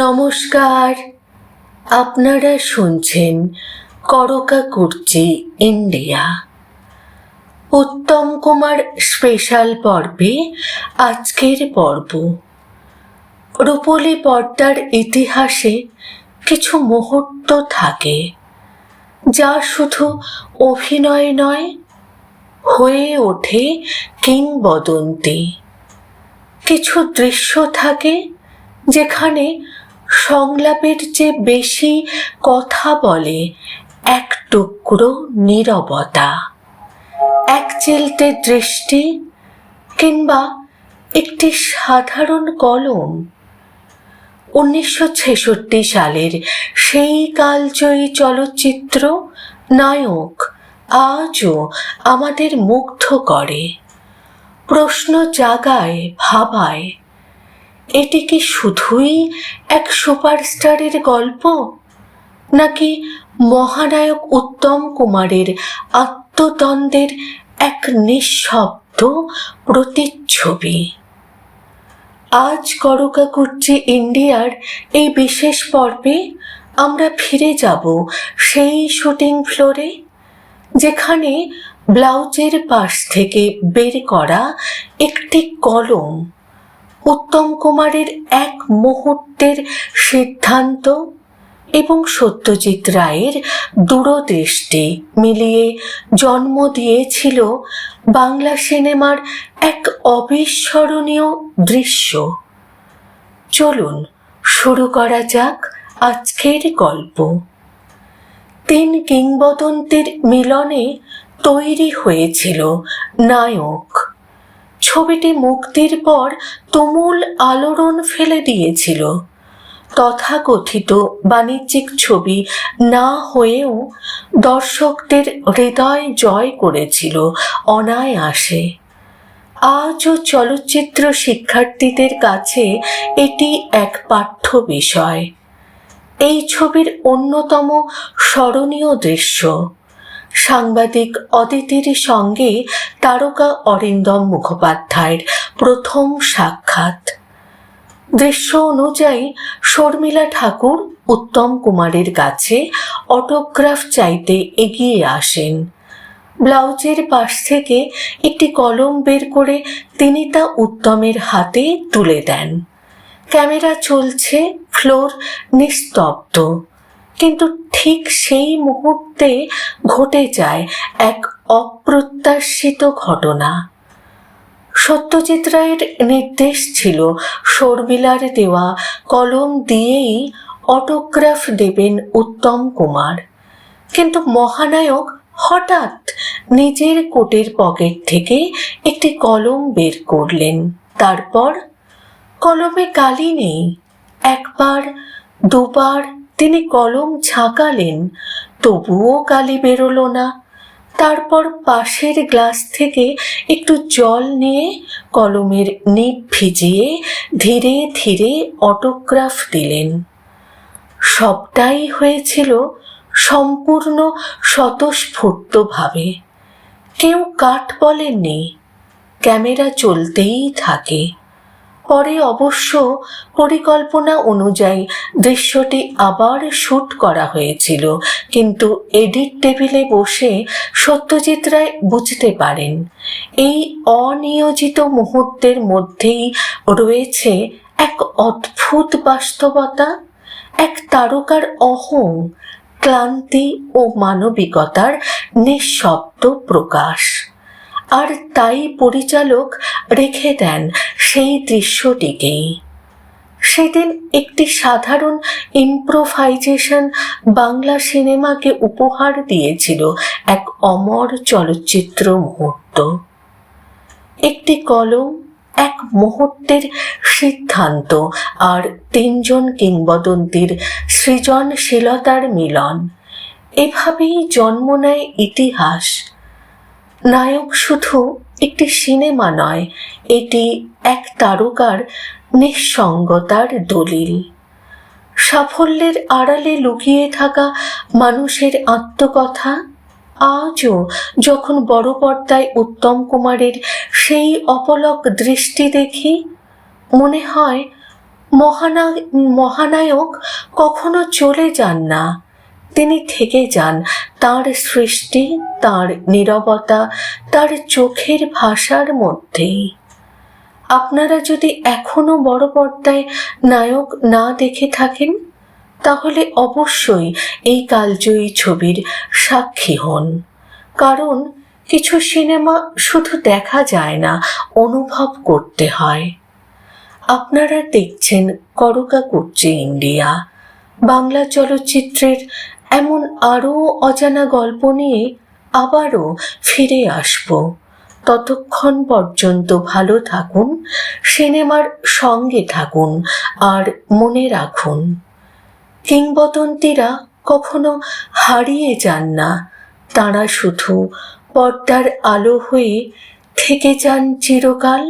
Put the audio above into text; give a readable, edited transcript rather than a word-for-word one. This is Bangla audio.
নমস্কার, আপনারা শুনছেন করকাকুর্চি ইন্ডিয়া। উত্তম কুমার স্পেশাল পর্বে আজকের পর্ব। রূপলী পর্দার ইতিহাসে কিছু মুহূর্ত থাকে যা শুধু অভিনয় নয়, হয়ে ওঠে কিংবদন্তি। কিছু দৃশ্য থাকে যেখানে সংলাপের চেয়ে বেশি কথা বলে এক টুকরো নীরবতা, এক চিলতে দৃষ্টি কিংবা একটি সাধারণ কলম। 1966 সালের সেই কালজয়ী চলচ্চিত্র নায়ক আজও আমাদের মুগ্ধ করে, প্রশ্ন জাগায়, ভাবায়, এটি কি শুধুই এক সুপারস্টারের গল্প, নাকি মহানায়ক উত্তম কুমারের আত্মদ্বন্দ্বের এক নিঃশব্দ প্রতিচ্ছবি? আজ করকাকুর্চি ইন্ডিয়ার এই বিশেষ পর্বে আমরা ফিরে যাব সেই শুটিং ফ্লোরে, যেখানে ব্লাউজের পাশ থেকে বের করা একটি কলম উত্তম কুমারের এক মুহূর্তের সিদ্ধান্ত এবং সত্যজিৎ রায়ের দূরদৃষ্টি মিলিয়ে জন্ম দিয়েছিল বাংলা সিনেমার এক অবিস্মরণীয় দৃশ্য। চলুন শুরু করা যাক আজকের গল্প। 3 কিংবদন্তির মিলনে তৈরি হয়েছিল নায়ক। ছবিটি মুক্তির পর তুমুল আলোড়ন ফেলে দিয়েছিল। তথাকথিত বাণিজ্যিক ছবি না হয়েও দর্শকদের হৃদয় জয় করেছিল অনায়াসে। আজও চলচ্চিত্র শিক্ষার্থীদের কাছে এটি এক পাঠ্য বিষয়। এই ছবির অন্যতম স্মরণীয় দৃশ্য সাংবাদিক অদিতির সঙ্গে তারকা অরিন্দম মুখোপাধ্যায়ের প্রথম সাক্ষাৎ। দৃশ্য অনুযায়ী শর্মিলা ঠাকুর উত্তম কুমারের কাছে অটোগ্রাফ চাইতে এগিয়ে আসেন। ব্লাউজের পাশ থেকে একটি কলম বের করে তিনি তা উত্তমের হাতে তুলে দেন। ক্যামেরা চলছে, ফ্লোর নিস্তব্ধ, কিন্তু ঠিক সেই মুহূর্তে ঘটে যায় এক অপ্রত্যাশিত ঘটনা। সত্যজিৎ রায়ের নির্দেশ ছিল শর্মিলার দেওয়া কলম দিয়েই অটোগ্রাফ দেবেন উত্তম কুমার, কিন্তু মহানায়ক হঠাৎ নিজের কোটের পকেট থেকে একটি কলম বের করলেন। তারপর কলমে কালি নেই। একবার দুবার তিনি কলম ঝাঁকালেন, তবুও কালি বেরোলো না। তারপর পাশের গ্লাস থেকে একটু জল নিয়ে কলমের নিব ভিজিয়ে ধীরে ধীরে অটোগ্রাফ দিলেন। সবটাই হয়েছিল সম্পূর্ণ স্বতঃস্ফূর্তভাবে। কেউ কাট বলেননি। ক্যামেরা চলতেই থাকে। পরে অবশ্য পরিকল্পনা অনুযায়ী দৃশ্যটি আবার শ্যুট করা হয়েছিল, কিন্তু এডিট টেবিলে বসে সত্যজিৎ রায় বুঝতে পারেন এই অনিয়োজিত মুহূর্তের মধ্যেই রয়েছে এক অদ্ভুত বাস্তবতা, এক তারকার অহং, ক্লান্তি ও মানবিকতার নিঃশব্দ প্রকাশ। আর তাই পরিচালক রেখে দেন সেই দৃশ্যটিকেই। সেদিন একটি সাধারণ ইম্প্রোভাইজেশন বাংলা সিনেমাকে উপহার দিয়েছিল এক অমর চলচ্চিত্র মুহূর্ত। একটি কলম, এক মুহূর্তের সিদ্ধান্ত আর 3 জন কিংবদন্তির সৃজনশীলতার মিলন। এভাবেই জন্ম নেয় ইতিহাস। নায়ক শুধু একটি সিনেমা নয়, এটি এক তারকার নিঃসঙ্গতার দলিল। সাফল্যের আড়ালে লুকিয়ে থাকা মানুষের আত্মকথা। আজও যখন বড় পর্দায় উত্তম কুমারের সেই অপলক দৃষ্টি দেখি, মনে হয় মহানায়ক কখনো চলে যান না, তিনি থেকে যান তার সৃষ্টি, তার নীরবতা, তার চোখের ভাষার মধ্যেই। আপনারা যদি এখনো বড় পর্দায় নায়ক না দেখে থাকেন, তাহলে অবশ্যই এই কালজয়ী ছবির সাক্ষী হন। কারণ কিছু সিনেমা শুধু দেখা যায় না, অনুভব করতে হয়। আপনারা দেখছেন করুকাকুর্চি ইন্ডিয়া, বাংলা চলচ্চিত্রের এমন আরও অজানা গল্প নিয়ে আবারও ফিরে আসব। ততক্ষণ পর্যন্ত ভালো থাকুন, সিনেমার সঙ্গে থাকুন, আর মনে রাখুন, কিংবদন্তিরা কখনো হারিয়ে যান না, তাঁরা শুধু পর্দার আলো হয়ে থেকে যান চিরকাল।